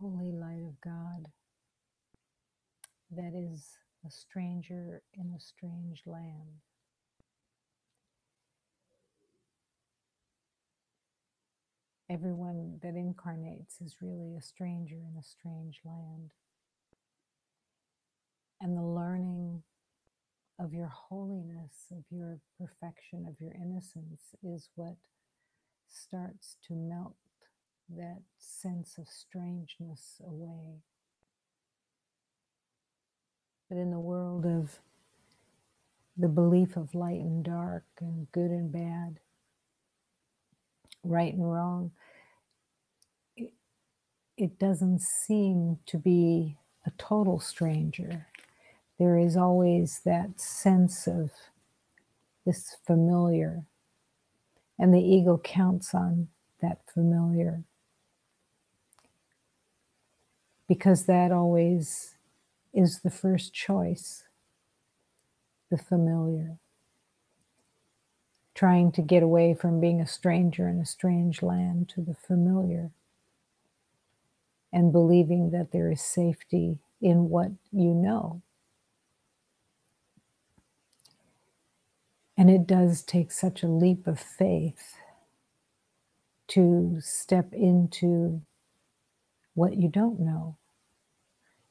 holy light of God that is a stranger in a strange land. Everyone that incarnates is really a stranger in a strange land. And the learning of your holiness, of your perfection, of your innocence is what starts to melt that sense of strangeness away. But in the world of the belief of light and dark and good and bad, right and wrong, it doesn't seem to be a total stranger. There is always that sense of this familiar, and the ego counts on that familiar because that always is the first choice, the familiar. Trying to get away from being a stranger in a strange land to the familiar, and believing that there is safety in what you know. And it does take such a leap of faith to step into what you don't know.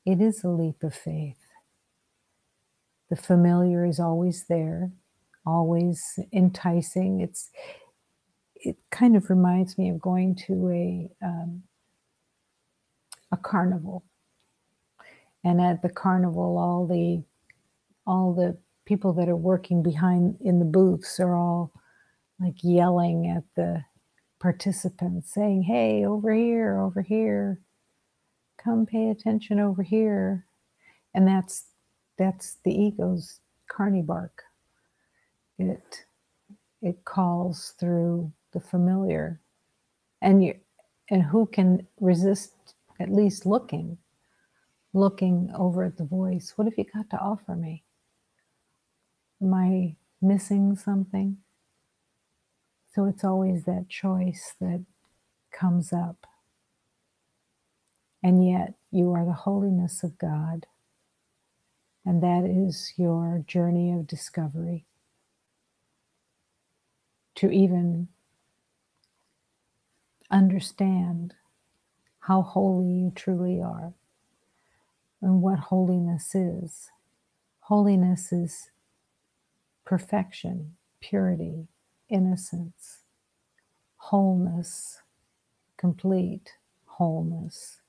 It is a leap of faith. The familiar is always there, always enticing. It kind of reminds me of going to a carnival. And at the carnival, all the people that are working behind in the booths are all like yelling at the participants, saying, "Hey, over here, come pay attention over here." And that's the ego's carny bark. It calls through the familiar, and who can resist at least looking over at the voice? What have you got to offer me? Am I missing something? So it's always that choice that comes up. And yet you are the holiness of God. And that is your journey of discovery. To even understand how holy you truly are and what holiness is. Holiness is perfection, purity, innocence, wholeness, complete wholeness.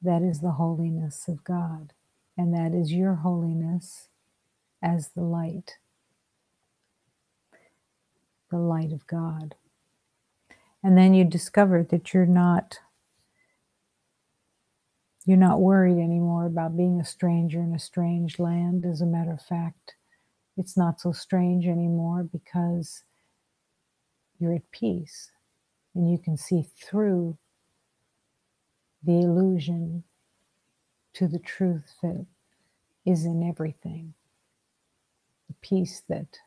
That is the holiness of God. And that is your holiness as the light of God. And then you discover that you're not worried anymore about being a stranger in a strange land. As a matter of fact, it's not so strange anymore because you're at peace and you can see through the illusion to the truth that is in everything, the peace that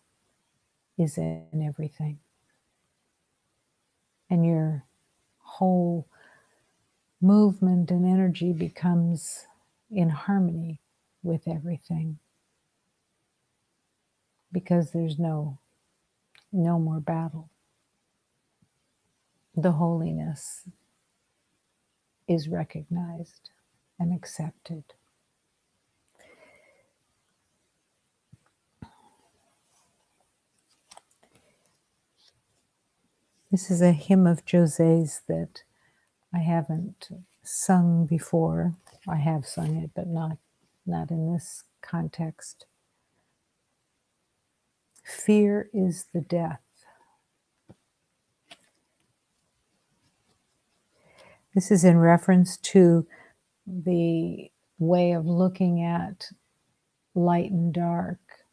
is in everything. And your whole movement and energy becomes in harmony with everything because there's no more battle. The holiness is recognized and accepted. This is a hymn of José's that I haven't sung before. I have sung it, but not in this context. Fear is the death. This is in reference to the way of looking at light and dark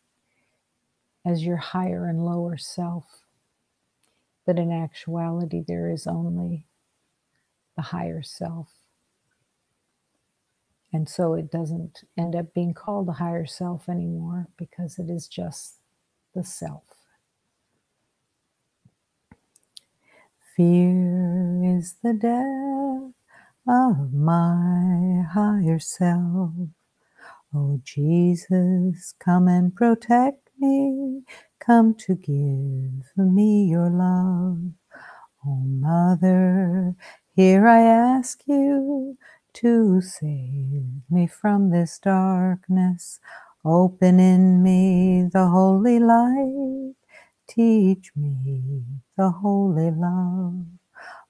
as your higher and lower self. But in actuality, there is only the higher self. And so it doesn't end up being called the higher self anymore because it is just the self. Fear is the death of my higher self. Oh Jesus, come and protect me, come to give me your love. Oh Mother, here I ask you to save me from this darkness. Open in me the holy light, teach me the holy love.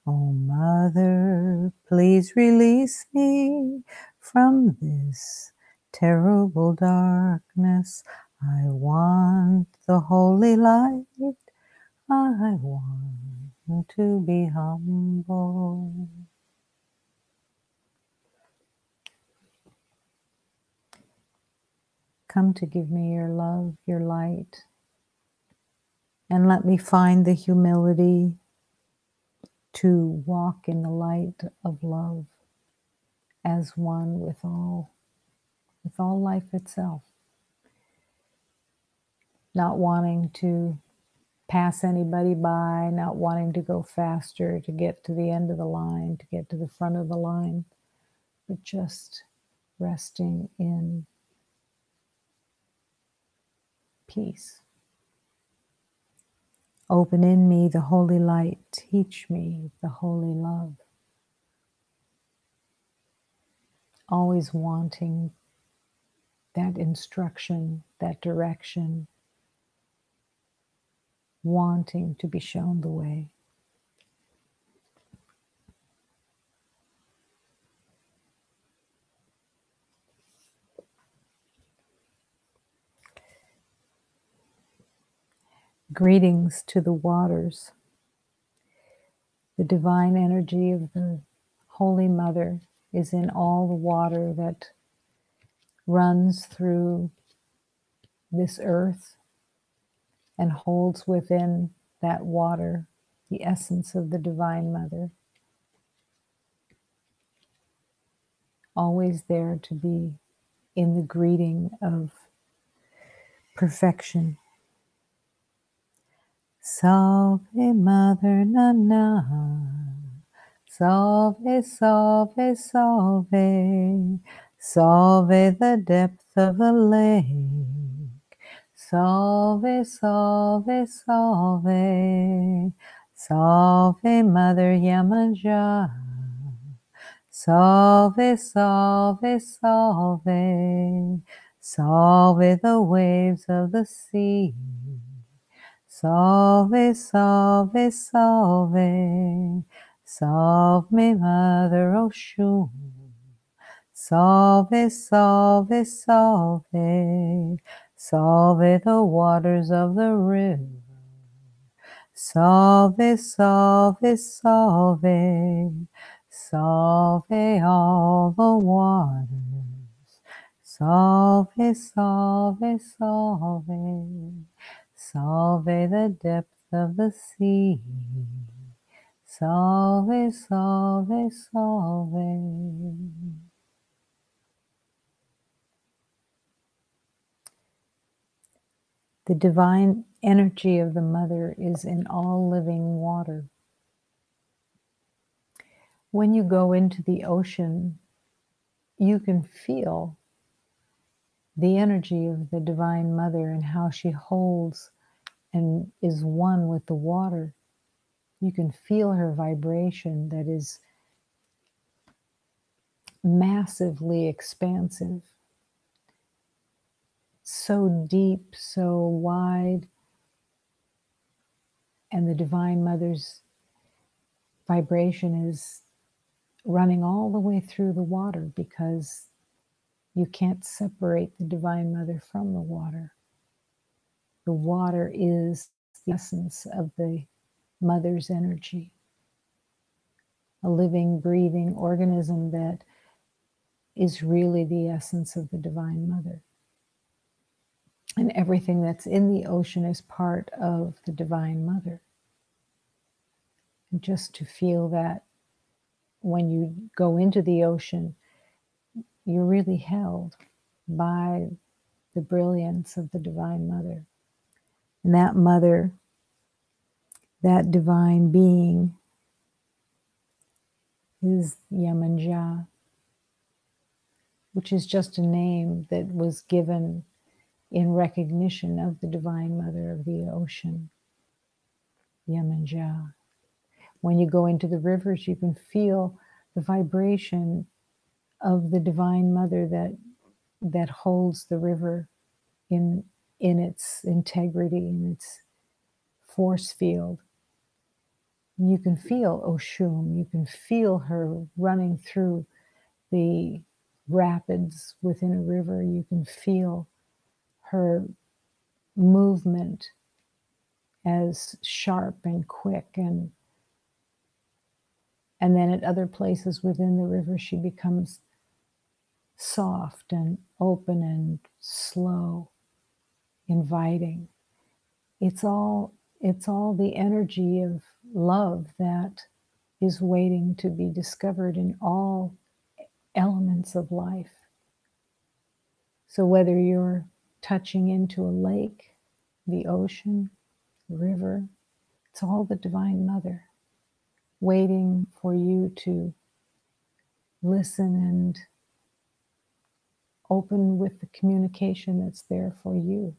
Oh Mother, please release me from this terrible darkness. I want the holy light. I want to be humble. Come to give me your love, your light, and let me find the humility to walk in the light of love as one with all life itself. Not wanting to pass anybody by, not wanting to go faster to get to the end of the line, to get to the front of the line, but just resting in peace. Open in me the holy light, teach me the holy love. Always wanting that instruction, that direction, wanting to be shown the way. Greetings to the waters. The divine energy of the Holy Mother is in all the water that runs through this earth and holds within that water the essence of the Divine Mother. Always there to be in the greeting of perfection. Salve Mother Nana, salve, salve, salve, salve the depth of the lake, salve, salve, salve, salve Mother Yamaja, salve, salve, salve, salve the waves of the sea. Salve, salve, salve, salve me, Mother Oshun. Salve, salve, salve, salve the waters of the river. Salve, salve, salve, salve all the waters. Salve, salve, salve. Salve the depth of the sea. Salve, salve, salve. The divine energy of the Mother is in all living water. When you go into the ocean, you can feel the energy of the Divine Mother and how she holds and is one with the water. You can feel her vibration that is massively expansive, so deep, so wide, and the Divine Mother's vibration is running all the way through the water because you can't separate the Divine Mother from the water. The water is the essence of the Mother's energy, a living, breathing organism that is really the essence of the Divine Mother. And everything that's in the ocean is part of the Divine Mother. And just to feel that when you go into the ocean, you're really held by the brilliance of the Divine Mother. And that Mother, that divine being, is Yemanjá, which is just a name that was given in recognition of the Divine Mother of the ocean, Yemanjá. When you go into the rivers, you can feel the vibration of the Divine Mother that holds the river in its integrity, in its force field. You can feel Oshun, you can feel her running through the rapids within a river, you can feel her movement as sharp and quick, and then at other places within the river she becomes soft and open and slow, inviting. It's all the energy of love that is waiting to be discovered in all elements of life. So whether you're touching into a lake, the ocean, the river, it's all the Divine Mother waiting for you to listen and open with the communication that's there for you.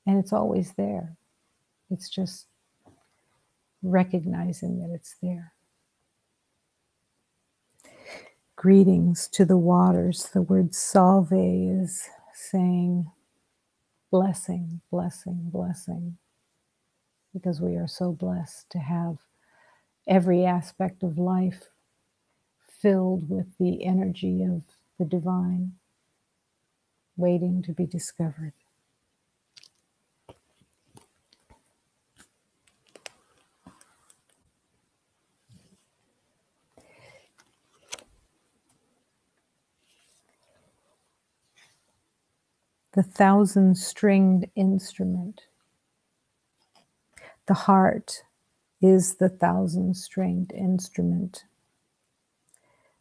And it's always there. It's just recognizing that it's there. Greetings to the waters. The word salve is saying blessing, blessing, blessing, because we are so blessed to have every aspect of life filled with the energy of the divine, waiting to be discovered. The thousand-stringed instrument. The heart is the thousand-stringed instrument.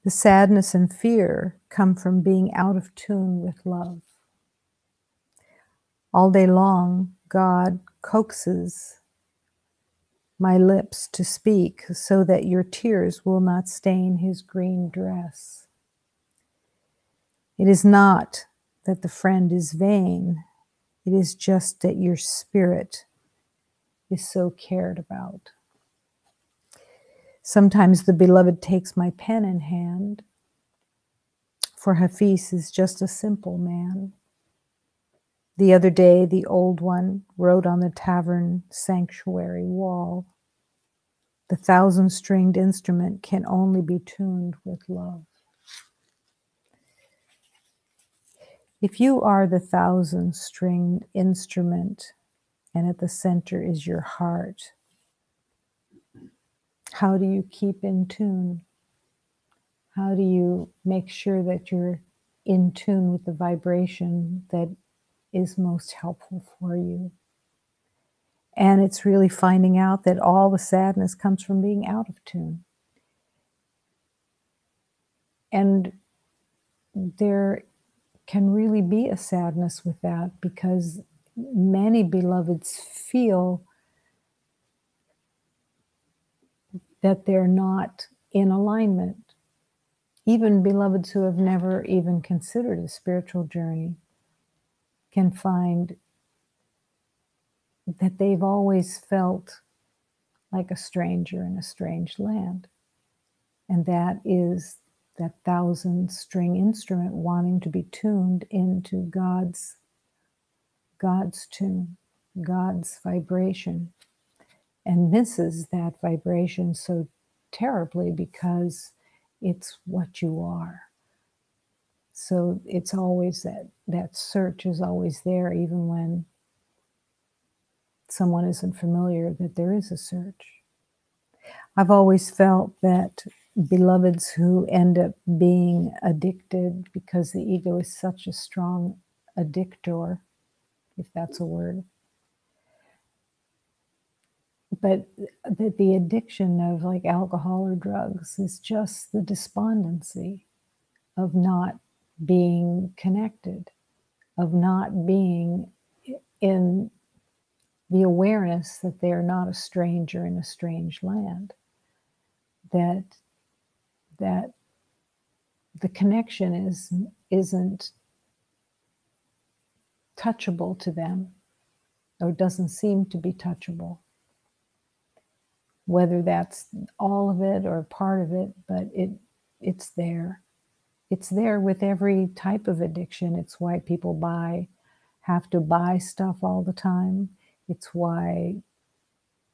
The sadness and fear come from being out of tune with love. All day long, God coaxes my lips to speak so that your tears will not stain his green dress. It is not that the friend is vain. It is just that your spirit is so cared about. Sometimes the beloved takes my pen in hand, for Hafiz is just a simple man. The other day, the old one wrote on the tavern sanctuary wall, the thousand-stringed instrument can only be tuned with love. If you are the thousand-stringed instrument and at the center is your heart, how do you keep in tune? How do you make sure that you're in tune with the vibration that is most helpful for you? And it's really finding out that all the sadness comes from being out of tune. And there can really be a sadness with that, because many beloveds feel that they're not in alignment. Even beloveds who have never even considered a spiritual journey can find that they've always felt like a stranger in a strange land. And that is that thousand-string instrument wanting to be tuned into God's tune, God's vibration, and misses that vibration so terribly because it's what you are. So it's always that search is always there, even when someone isn't familiar, that there is a search. I've always felt that beloveds who end up being addicted, because the ego is such a strong addictor, if that's a word, but that the addiction of like alcohol or drugs is just the despondency of not being connected, of not being in the awareness that they're not a stranger in a strange land, that that the connection isn't touchable to them, or doesn't seem to be touchable. Whether that's all of it or part of it, but it's there. It's there with every type of addiction. It's why people have to buy stuff all the time. It's why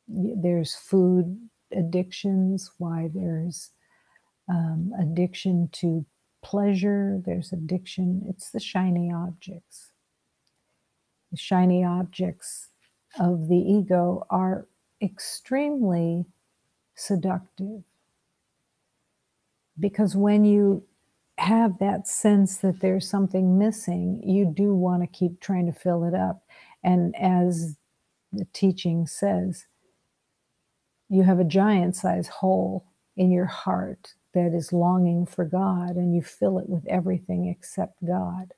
there's food addictions, why there's addiction to pleasure, there's addiction. It's the shiny objects. The shiny objects of the ego are extremely seductive, because when you have that sense that there's something missing, you do want to keep trying to fill it up. And as the teaching says, you have a giant-sized hole in your heart that is longing for God, and you fill it with everything except God,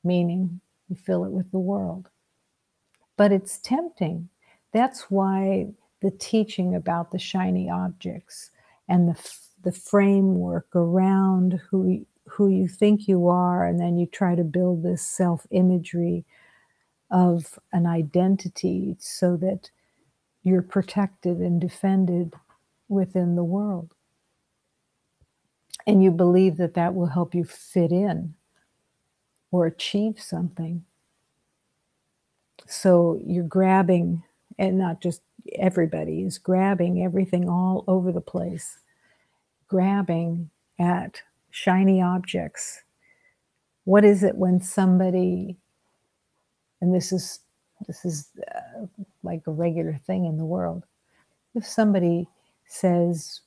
meaning you fill it with the world. But it's tempting. That's why the teaching about the shiny objects and the framework around who you think you are, and then you try to build this self-imagery of an identity so that you're protected and defended within the world. And you believe that that will help you fit in or achieve something. So you're grabbing, and not just everybody is grabbing everything all over the place, grabbing at shiny objects. What is it when somebody, and this is like a regular thing in the world, if somebody says,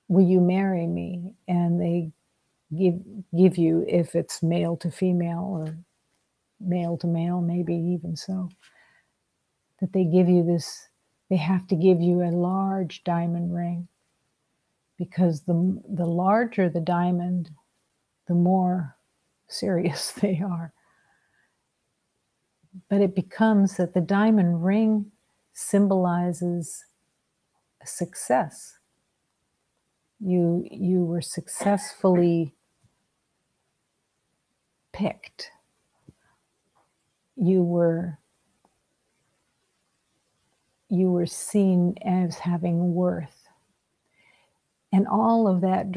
"Will you marry me?" and they give you, if it's male to female or male to male, maybe even so, that they give you this, they have to give you a large diamond ring, because the larger the diamond, the more serious they are. But it becomes that the diamond ring symbolizes a success. You were successfully picked. You were seen as having worth. And all of that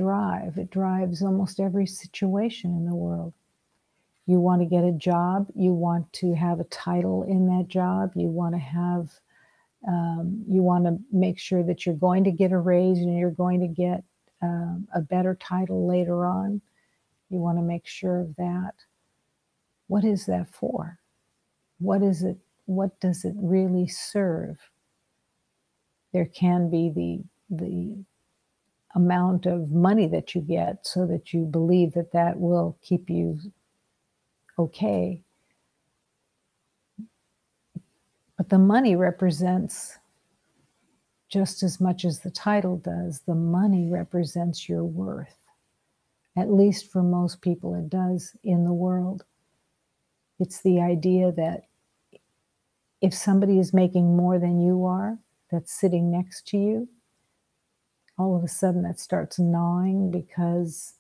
it drives almost every situation in the world. You want to get a job, you want to have a title in that job, you want to make sure that you're going to get a raise and you're going to get a better title later on. You want to make sure of that. What is that for? What is it? What does it really serve? There can be the amount of money that you get so that you believe that that will keep you okay. But the money represents, just as much as the title does, the money represents your worth. At least for most people it does in the world. It's the idea that if somebody is making more than you are, that's sitting next to you, all of a sudden that starts gnawing because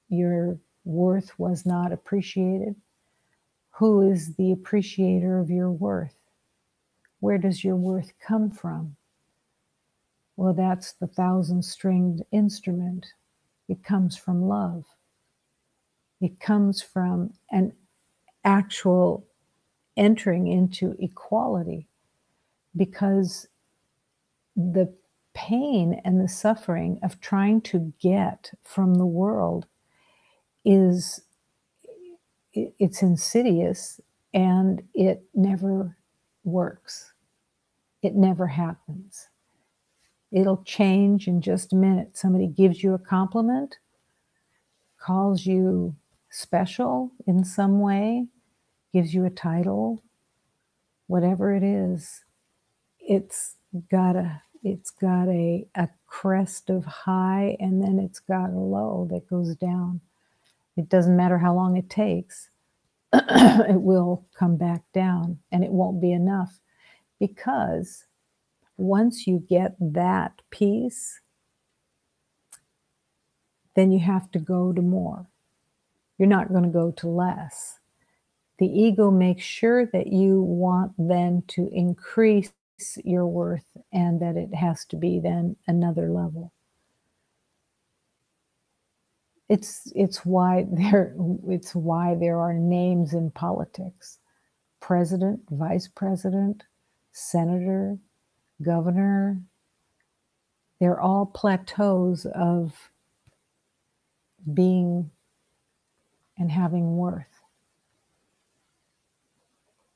your worth was not appreciated. Who is the appreciator of your worth? Where does your worth come from? Well, that's the 1,000-stringed instrument. It comes from love. It comes from an actual entering into equality, because the pain and the suffering of trying to get from the world it's insidious, and it never works. It never happens. It'll change in just a minute. Somebody gives you a compliment, calls you special in some way, gives you a title, whatever it is, it's got a crest of high, and then it's got a low that goes down. It doesn't matter how long it takes. It will come back down, and it won't be enough, because once you get that piece, then you have to go to more. You're not going to go to less. The ego makes sure that you want then to increase your worth and that it has to be then another level. It's why there are names in politics. President, vice president, senator, governor. They're all plateaus of being and having worth.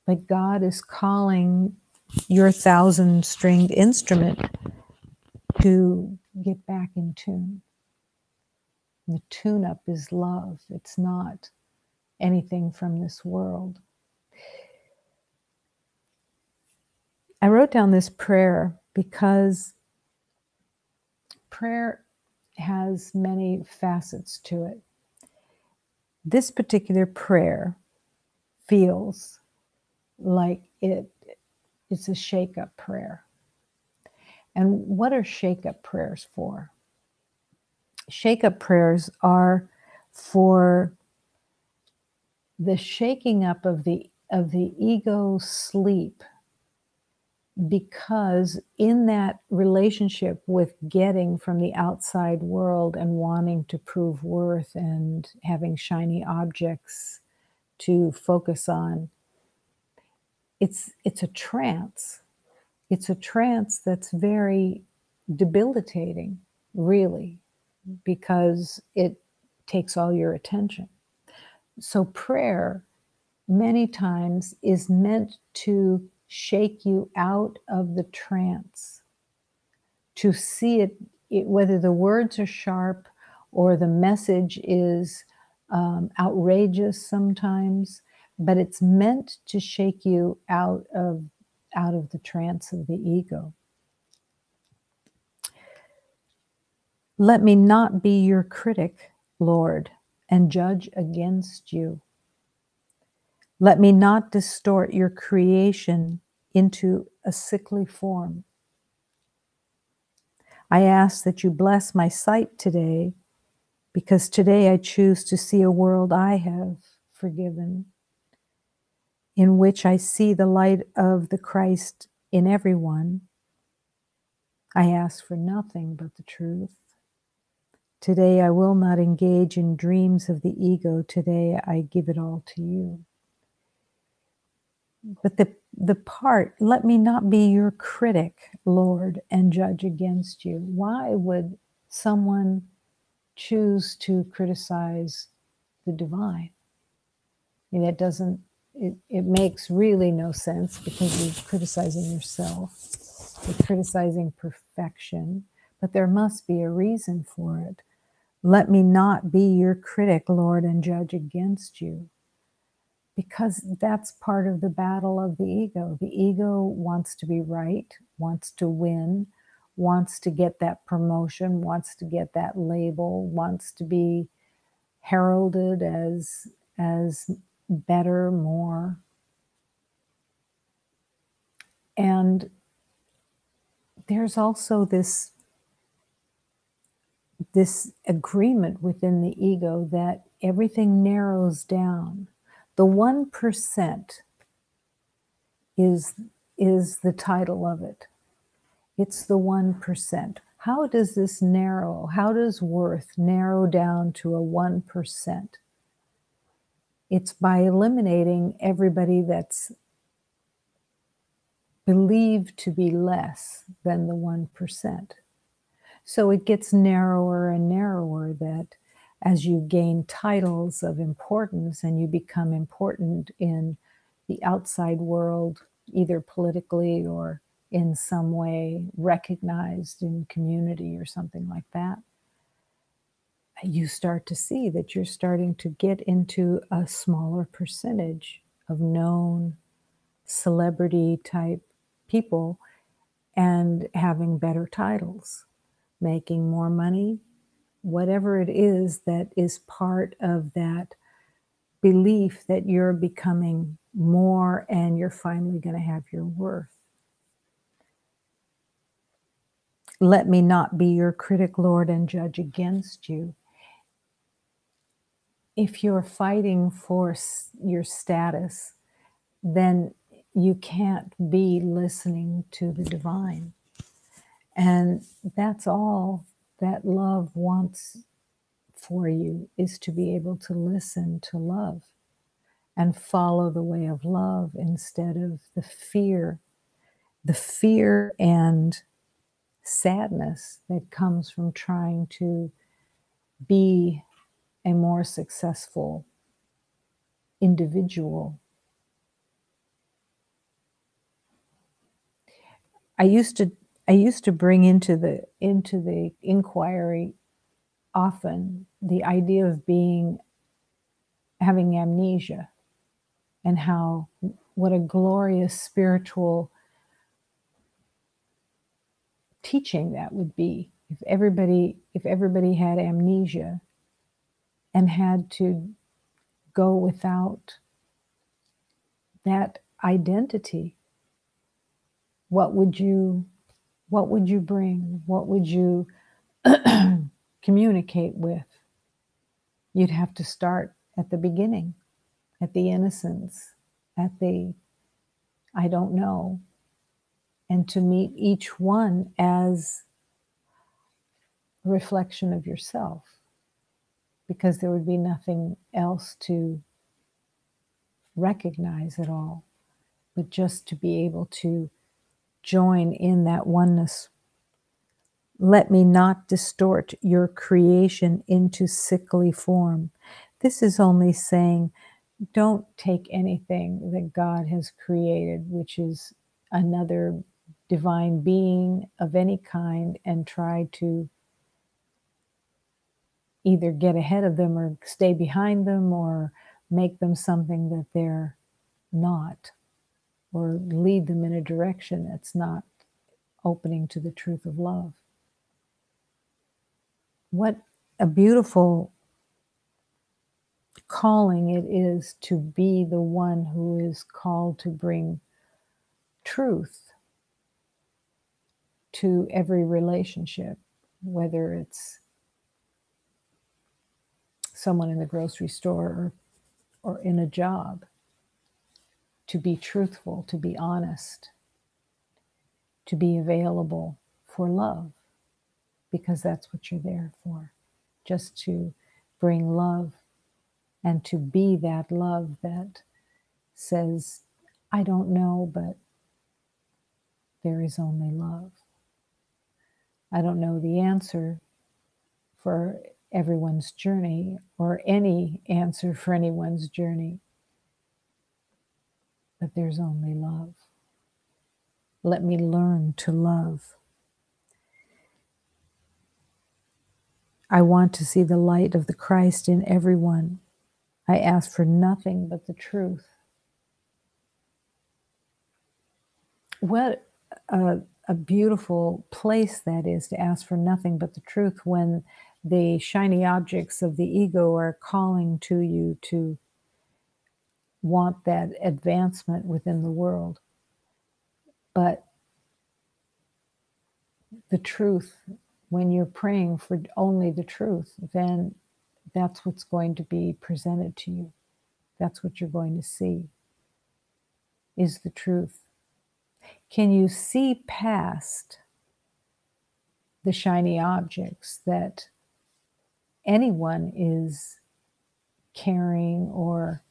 But God is calling your 1,000-stringed instrument to get back in tune. The tune-up is love. It's not anything from this world. I wrote down this prayer because prayer has many facets to it. This particular prayer feels like it's a shake-up prayer. And what are shake-up prayers for? Shake-up prayers are for the shaking up of the ego sleep, because in that relationship with getting from the outside world and wanting to prove worth and having shiny objects to focus on, it's a trance. It's a trance that's very debilitating, really, because it takes all your attention. So prayer many times is meant to shake you out of the trance, to see it whether the words are sharp or the message is outrageous sometimes, but it's meant to shake you out of the trance of the ego. Let me not be your critic, Lord, and judge against you. Let me not distort your creation into a sickly form. I ask that you bless my sight today, because today I choose to see a world I have forgiven, in which I see the light of the Christ in everyone. I ask for nothing but the truth. Today I will not engage in dreams of the ego. Today I give it all to you. But the part, let me not be your critic, Lord, and judge against you. Why would someone choose to criticize the divine? I mean, it makes really no sense, because you're criticizing yourself. You're criticizing perfection, but there must be a reason for it. Let me not be your critic, Lord, and judge against you. Because that's part of the battle of the ego. The ego wants to be right, wants to win, wants to get that promotion, wants to get that label, wants to be heralded as better, more. And there's also this agreement within the ego that everything narrows down. The 1% is the title of it. It's the 1%. How does this narrow? How does worth narrow down to a 1%? It's by eliminating everybody that's believed to be less than the 1%. So it gets narrower and narrower, that as you gain titles of importance and you become important in the outside world, either politically or in some way recognized in community or something like that, you start to see that you're starting to get into a smaller percentage of known celebrity type people and having better titles, making more money, whatever it is that is part of that belief that you're becoming more and you're finally going to have your worth. Let me not be your critic, Lord, and judge against you. if you're fighting for your status, then you can't be listening to the divine. And that's all that love wants for you, is to be able to listen to love and follow the way of love instead of the fear and sadness that comes from trying to be a more successful individual. I used to bring into the inquiry often the idea of having amnesia, and how what a glorious spiritual teaching that would be if everybody had amnesia and had to go without that identity. What would you bring? What would you communicate with? You'd have to start at the beginning, at the innocence, at the I don't know, and to meet each one as a reflection of yourself, because there would be nothing else to recognize at all, but just to be able to join in that oneness. Let me not distort your creation into sickly form. This is only saying, don't take anything that God has created, which is another divine being of any kind, and try to either get ahead of them or stay behind them or make them something that they're not, or lead them in a direction that's not opening to the truth of love. What a beautiful calling it is to be the one who is called to bring truth to every relationship, whether it's someone in the grocery store or in a job. To be truthful, to be honest, to be available for love, because that's what you're there for, just to bring love and to be that love that says, I don't know, but there is only love. I don't know the answer for everyone's journey, or any answer for anyone's journey, but there's only love. Let me learn to love. I want to see the light of the Christ in everyone. I ask for nothing but the truth. What a beautiful place that is, to ask for nothing but the truth, when the shiny objects of the ego are calling to you to want that advancement within the world. But the truth, when you're praying for only the truth, then that's what's going to be presented to you. That's what you're going to see, is the truth. Can you see past the shiny objects that anyone is carrying or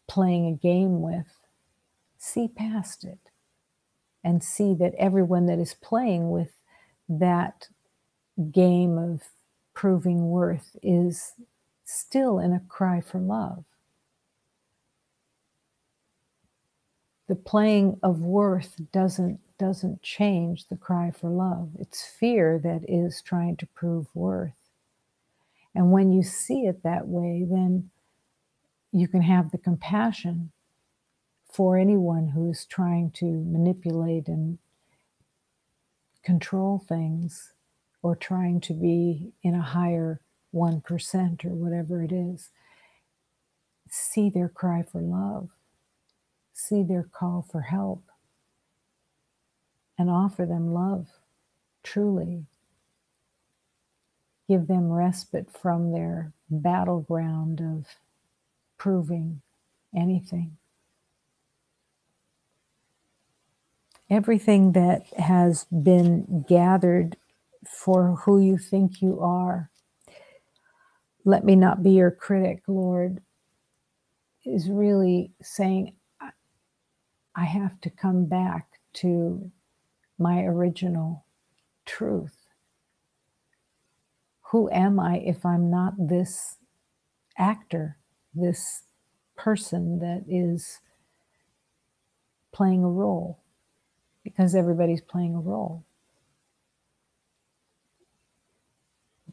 playing a game with? See past it and see that everyone that is playing with that game of proving worth is still in a cry for love. The playing of worth doesn't change the cry for love. It's fear that is trying to prove worth. And when you see it that way, then you can have the compassion for anyone who is trying to manipulate and control things, or trying to be in a higher 1% or whatever it is. See their cry for love, see their call for help, and offer them love, truly. Give them respite from their battleground of proving anything. Everything that has been gathered for who you think you are, let me not be your critic, Lord, is really saying, I have to come back to my original truth. Who am I if I'm not this actor, this person that is playing a role? Because everybody's playing a role.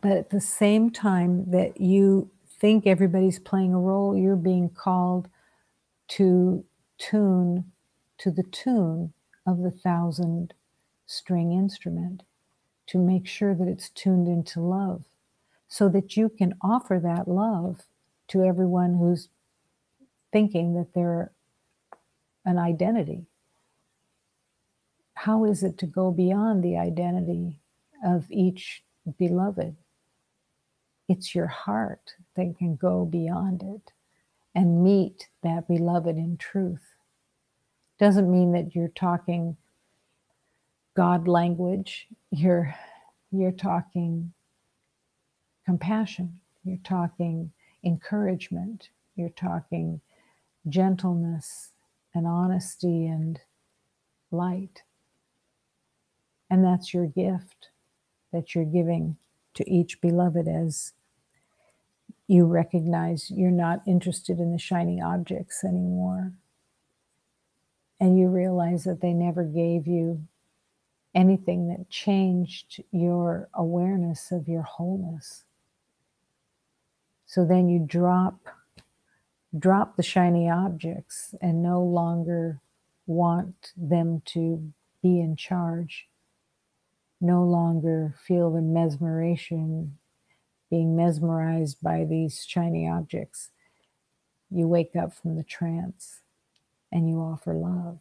But at the same time that you think everybody's playing a role, you're being called to tune to the tune of the 1,000-string instrument, to make sure that it's tuned into love, so that you can offer that love to everyone who's thinking that they're an identity. How is it to go beyond the identity of each beloved? It's your heart that can go beyond it and meet that beloved in truth. Doesn't mean that you're talking God language. You're talking compassion. You're talking encouragement. You're talking gentleness and honesty and light. And that's your gift that you're giving to each beloved, as you recognize you're not interested in the shiny objects anymore. And you realize that they never gave you anything that changed your awareness of your wholeness. So then you drop the shiny objects and no longer want them to be in charge, no longer feel the mesmeration, being mesmerized by these shiny objects. You wake up from the trance and you offer love.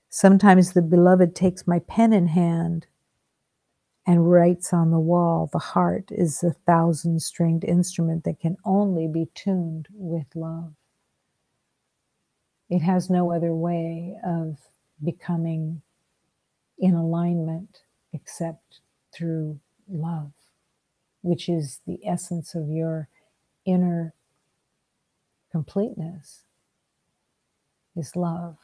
Sometimes the beloved takes my pen in hand and writes on the wall, the heart is a 1,000-stringed instrument that can only be tuned with love. It has no other way of becoming in alignment except through love, which is the essence of your inner completeness, is love.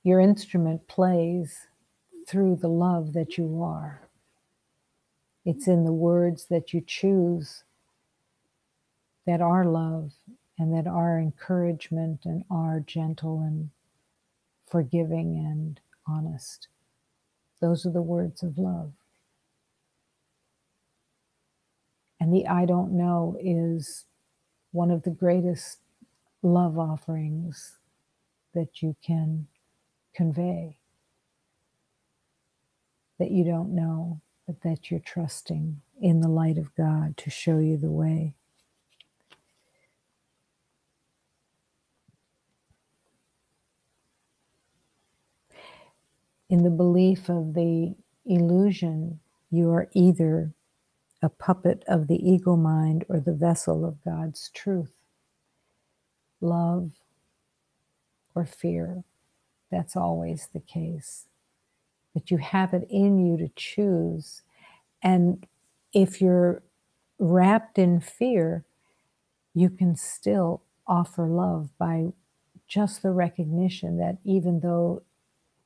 Your instrument plays through the love that you are. It's in the words that you choose that are love and that are encouragement and are gentle and forgiving and honest. Those are the words of love. And the I don't know is one of the greatest love offerings that you can convey. That you don't know, but that you're trusting in the light of God to show you the way. In the belief of the illusion, you are either a puppet of the ego mind or the vessel of God's truth. Love or fear, that's always the case. But you have it in you to choose. And if you're wrapped in fear, you can still offer love by just the recognition that even though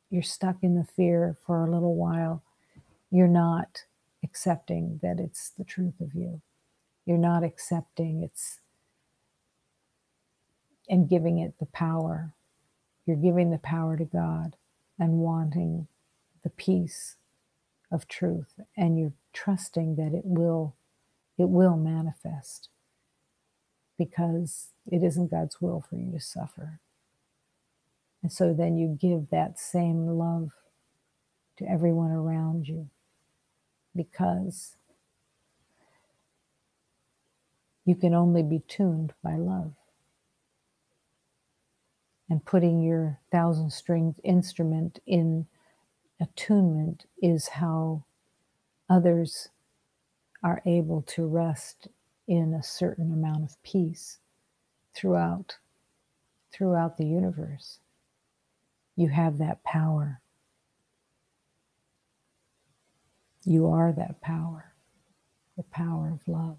you're stuck in the fear for a little while, you're not accepting that it's the truth of you. You're not accepting it's and giving it the power. You're giving the power to God and wanting the peace of truth, and you're trusting that it will manifest, because it isn't God's will for you to suffer. And so then you give that same love to everyone around you, because you can only be tuned by love. And putting your 1,000-stringed instrument in attunement is how others are able to rest in a certain amount of peace throughout the universe. You have that power. You are that power, the power of love.